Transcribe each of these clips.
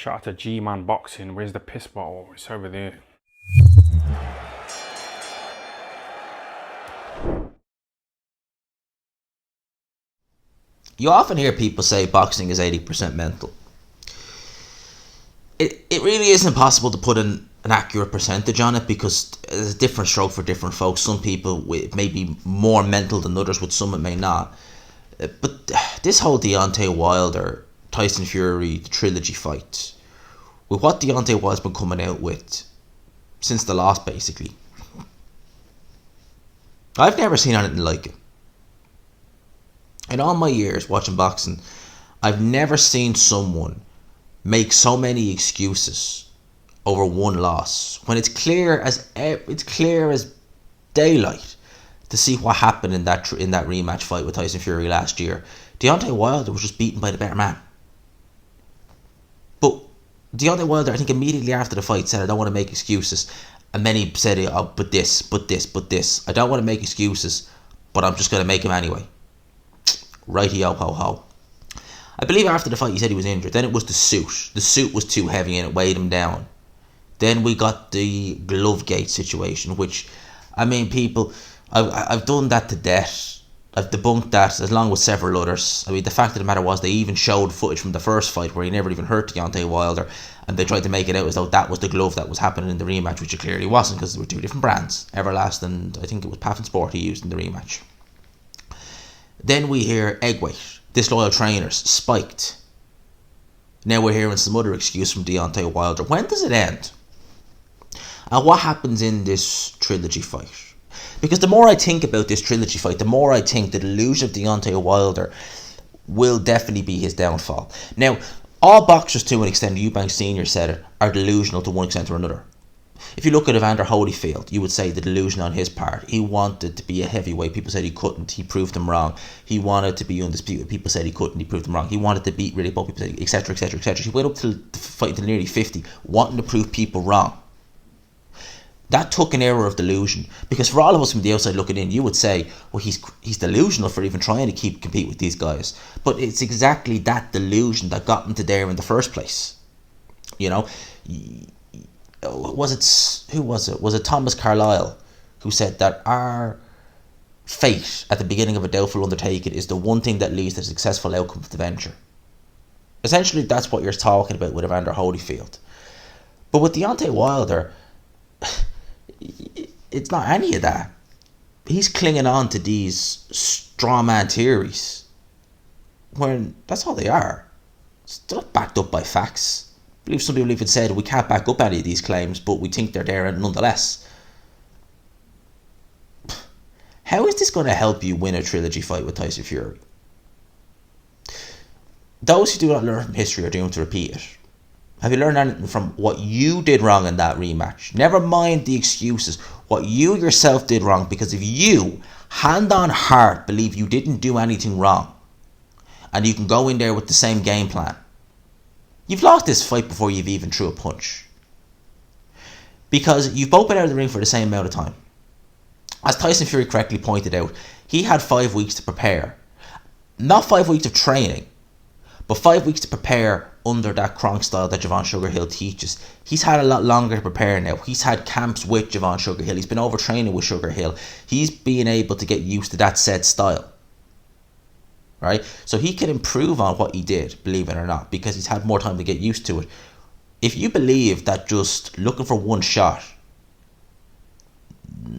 Shout out to G-Man Boxing. Where's the piss bottle? It's over there. You often hear people say boxing is 80% mental. It really is impossible to put an accurate percentage on it because it's a different stroke for different folks. Some people it may be more mental than others, with some it may not. But this whole Deontay Wilder, Tyson Fury, the trilogy fight, with what Deontay Wilder's been coming out with since the loss, basically, I've never seen anything like it. In all my years watching boxing, I've never seen someone make so many excuses over one loss when it's clear as daylight to see what happened in that rematch fight with Tyson Fury last year. Deontay Wilder was just beaten by the better man. But Deontay Wilder, I think immediately after the fight, said, "I don't want to make excuses." And then he said, "Oh, but this. I don't want to make excuses, but I'm just going to make them anyway." Righty-o, ho-ho. I believe after the fight he said he was injured. Then it was the suit. The suit was too heavy and it weighed him down. Then we got the glove gate situation, which, I mean, people, I've done that to death. I've debunked that along with several others. I mean, the fact of the matter was they even showed footage from the first fight where he never even hurt Deontay Wilder, and they tried to make it out as though that was the glove that was happening in the rematch, which it clearly wasn't because there were two different brands. Everlast and I think it was Path and Sport he used in the rematch. Then we hear egg weight, disloyal trainers, spiked. Now we're hearing some other excuse from Deontay Wilder. When does it end? And what happens in this trilogy fight? Because the more I think about this trilogy fight, the more I think the delusion of Deontay Wilder will definitely be his downfall. Now, all boxers to an extent, Eubank Sr. said it, are delusional to one extent or another. If you look at Evander Holyfield, you would say the delusion on his part. He wanted to be a heavyweight. People said he couldn't. He proved them wrong. He wanted to be undisputed. People said he couldn't. He proved them wrong. He wanted to beat Riddick Bowe. People said, etc., etc., etc. He went up to the fight until nearly 50, wanting to prove people wrong. That took an era of delusion. Because for all of us from the outside looking in, you would say, well, he's delusional for even trying to compete with these guys. But it's exactly that delusion that got him to there in the first place. You know, was it Thomas Carlyle who said that our fate at the beginning of a doubtful undertaking is the one thing that leads to the successful outcome of the venture? Essentially, that's what you're talking about with Evander Holyfield. But with Deontay Wilder, it's not any of that. He's clinging on to these straw man theories when that's all they are. It's not backed up by facts. I believe some people even said we can't back up any of these claims, but we think they're there nonetheless. How is this going to help you win a trilogy fight with Tyson Fury? Those who do not learn from history are doomed to repeat it. Have you learned anything from what you did wrong in that rematch? Never mind the excuses. What you yourself did wrong, because if you, hand on heart, believe you didn't do anything wrong, and you can go in there with the same game plan, you've lost this fight before you've even threw a punch. Because you've both been out of the ring for the same amount of time. As Tyson Fury correctly pointed out, he had 5 weeks to prepare. Not 5 weeks of training, but 5 weeks to prepare under that Kronk style that Javon Sugarhill teaches. He's had a lot longer to prepare now. He's had camps with Javon Sugarhill. He's been overtraining with Sugarhill. He's been able to get used to that said style. Right? So he can improve on what he did, believe it or not, because he's had more time to get used to it. If you believe that just looking for one shot,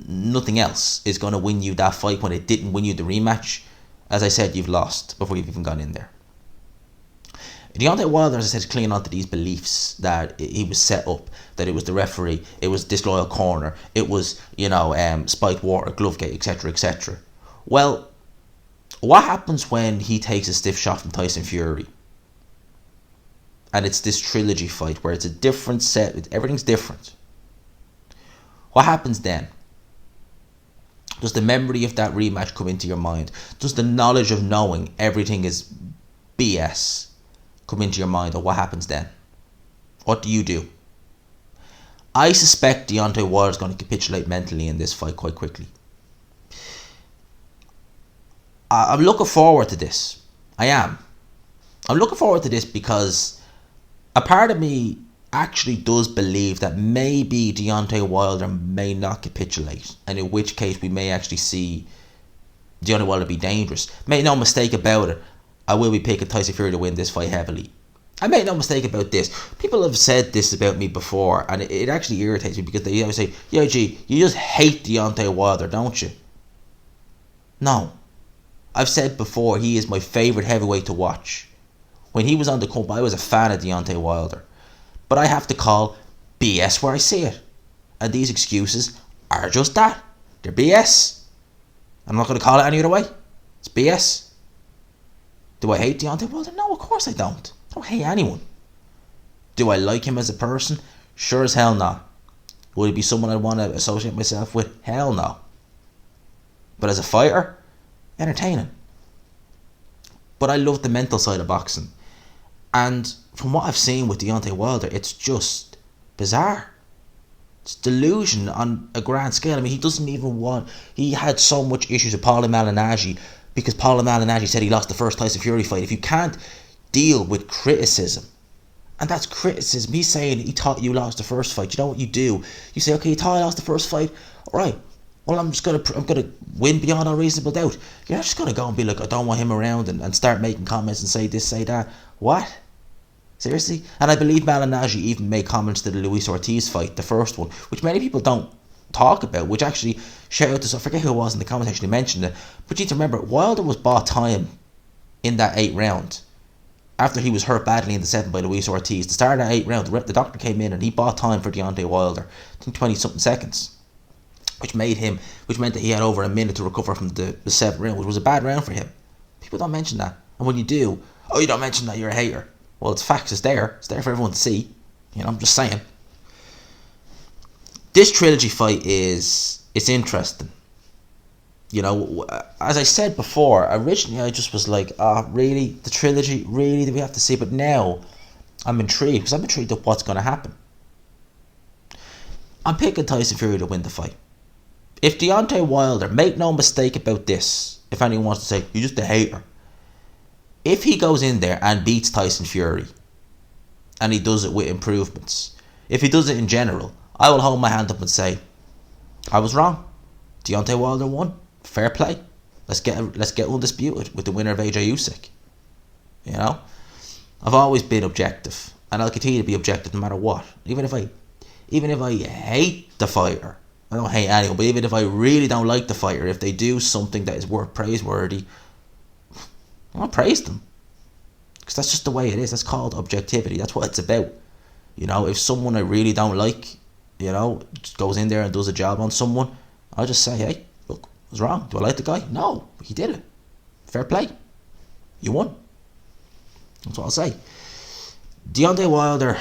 nothing else is going to win you that fight when it didn't win you the rematch, as I said, you've lost before you've even gone in there. Deontay Wilder, as I said, is clinging on to these beliefs that he was set up, that it was the referee, it was disloyal corner, it was, spiked water, glove gate, etc., etc. Well, what happens when he takes a stiff shot from Tyson Fury? And it's this trilogy fight where it's a different set, everything's different. What happens then? Does the memory of that rematch come into your mind? Does the knowledge of knowing everything is BS come into your mind, or what happens then? What do you do? I suspect Deontay Wilder is going to capitulate mentally in this fight quite quickly. I'm looking forward to this. I am. I'm looking forward to this because A part of me actually does believe that maybe Deontay Wilder may not capitulate, and in which case we may actually see Deontay Wilder be dangerous. Make no mistake about it, I will be picking Tyson Fury to win this fight heavily. I make no mistake about this. People have said this about me before, and it actually irritates me because they always say, "Yo, G, you just hate Deontay Wilder, don't you?" No. I've said before, he is my favourite heavyweight to watch. When he was on the cump, I was a fan of Deontay Wilder. But I have to call BS where I see it. And these excuses are just that. They're BS. I'm not going to call it any other way. It's BS. Do I hate Deontay Wilder? No, of course I don't. I don't hate anyone. Do I like him as a person? Sure as hell not. Would he be someone I'd want to associate myself with? Hell no. But as a fighter, entertaining. But I love the mental side of boxing. And from what I've seen with Deontay Wilder, it's just bizarre. It's delusion on a grand scale. I mean, he doesn't even want... He had so much issues with Paulie Malignaggi because Paulie Malignaggi said he lost the first Tyson Fury fight. If you can't deal with criticism, and that's criticism, he's saying he thought you lost the first fight. You know what you do? You say, okay, you thought I lost the first fight? Alright, well, I'm gonna win beyond all reasonable doubt. You're not just gonna go and be like, I don't want him around and start making comments and say this, say that. What? Seriously? And I believe Malignaggi even made comments to the Luis Ortiz fight, the first one, which many people don't talk about, which actually, shout out to, I forget who it was in the comment section who mentioned it, but you need to remember, Wilder was bought time in that 8th round. After he was hurt badly in the 7th by Luis Ortiz, the start of that 8th round, the doctor came in and he bought time for Deontay Wilder, I think 20-something seconds, which meant that he had over a minute to recover from the 7th round, which was a bad round for him. People don't mention that. And when you do, oh, you don't mention that, you're a hater. Well, it's facts, it's there for everyone to see. You know, I'm just saying. This trilogy fight it's interesting. You know, as I said before, originally I just was like, really? The trilogy? Really? Do we have to see? But now, I'm intrigued, because I'm intrigued of what's going to happen. I'm picking Tyson Fury to win the fight. If Deontay Wilder, make no mistake about this, if anyone wants to say, you're just a hater. If he goes in there and beats Tyson Fury, and he does it with improvements, if he does it in general, I will hold my hand up and say, I was wrong. Deontay Wilder won. Fair play. Let's get undisputed with the winner of AJ Usyk. You know, I've always been objective, and I'll continue to be objective no matter what. Even if I hate the fighter, I don't hate anyone, but even if I really don't like the fighter, if they do something that is praiseworthy, I'll praise them, because that's just the way it is. That's called objectivity. That's what it's about. You know, if someone I really don't like, you know, just goes in there and does a job on someone, I'll just say, hey, look, I was wrong. Do I like the guy? No, he did it. Fair play. You won. That's what I'll say. Deontay Wilder,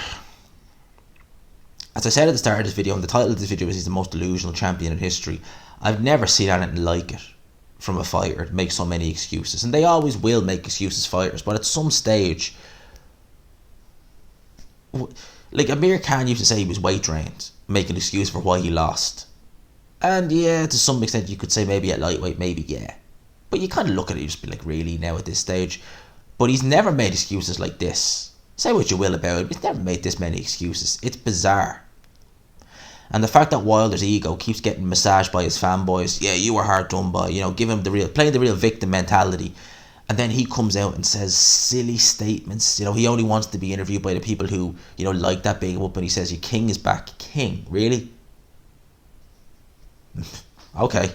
as I said at the start of this video, and the title of this video is he's the most delusional champion in history. I've never seen anything like it from a fighter to make so many excuses. And they always will make excuses, fighters, but at some stage, like Amir Khan used to say he was weight drained, make an excuse for why he lost. And yeah, to some extent you could say maybe at lightweight, maybe yeah. But you kind of look at it and just be like, really, now at this stage? But he's never made excuses like this. Say what you will about it, he's never made this many excuses. It's bizarre. And the fact that Wilder's ego keeps getting massaged by his fanboys, yeah, you were hard done by, you know, give him playing the real victim mentality. And then he comes out and says silly statements. You know, he only wants to be interviewed by the people who, you know, like that big up, and he says, your king is back. King? Really? Okay.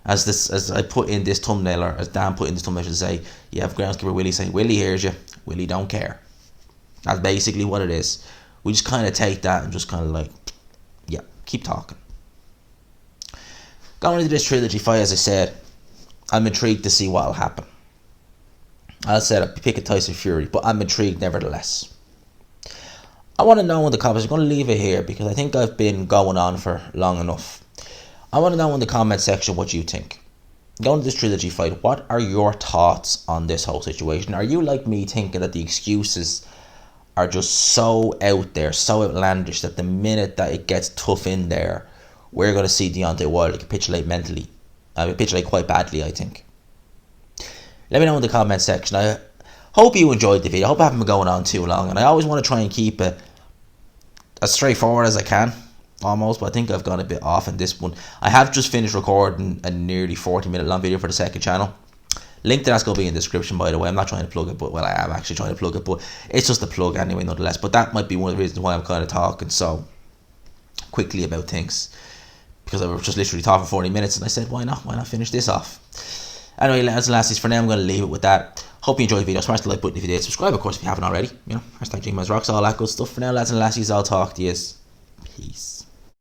As I put in this thumbnail, or as Dan put in this thumbnail, I should say, you have groundskeeper Willie saying, Willie hears you, Willie don't care. That's basically what it is. We just kind of take that and just kind of like, yeah, keep talking. Going into this trilogy fight, as I said, I'm intrigued to see what will happen. I said I'd pick a Tyson Fury, but I'm intrigued nevertheless. I want to know in the comments, I'm going to leave it here because I think I've been going on for long enough. I want to know in the comment section what you think. Going to this trilogy fight, what are your thoughts on this whole situation? Are you like me thinking that the excuses are just so out there, so outlandish, that the minute that it gets tough in there, we're going to see Deontay Wilder capitulate mentally? Capitulate quite badly, I think. Let me know in the comment section. I hope you enjoyed the video. I hope I haven't been going on too long, and I always want to try and keep it as straightforward as I can, almost, but I think I've gone a bit off in this one. I have just finished recording a nearly 40-minute long video for the second channel. Link to that's going to be in the description, by the way. I'm not trying to plug it, but, well, I am actually trying to plug it, but it's just a plug anyway, nonetheless. But that might be one of the reasons why I'm kind of talking so quickly about things, because I was just literally talking for 40 minutes, and I said, why not finish this off? Anyway, lads and lassies, for now I'm going to leave it with that. Hope you enjoyed the video. Smash the like button if you did. Subscribe, of course, if you haven't already. You know, #GMASRocks, all that good stuff. For now, lads and lassies, I'll talk to you. Peace.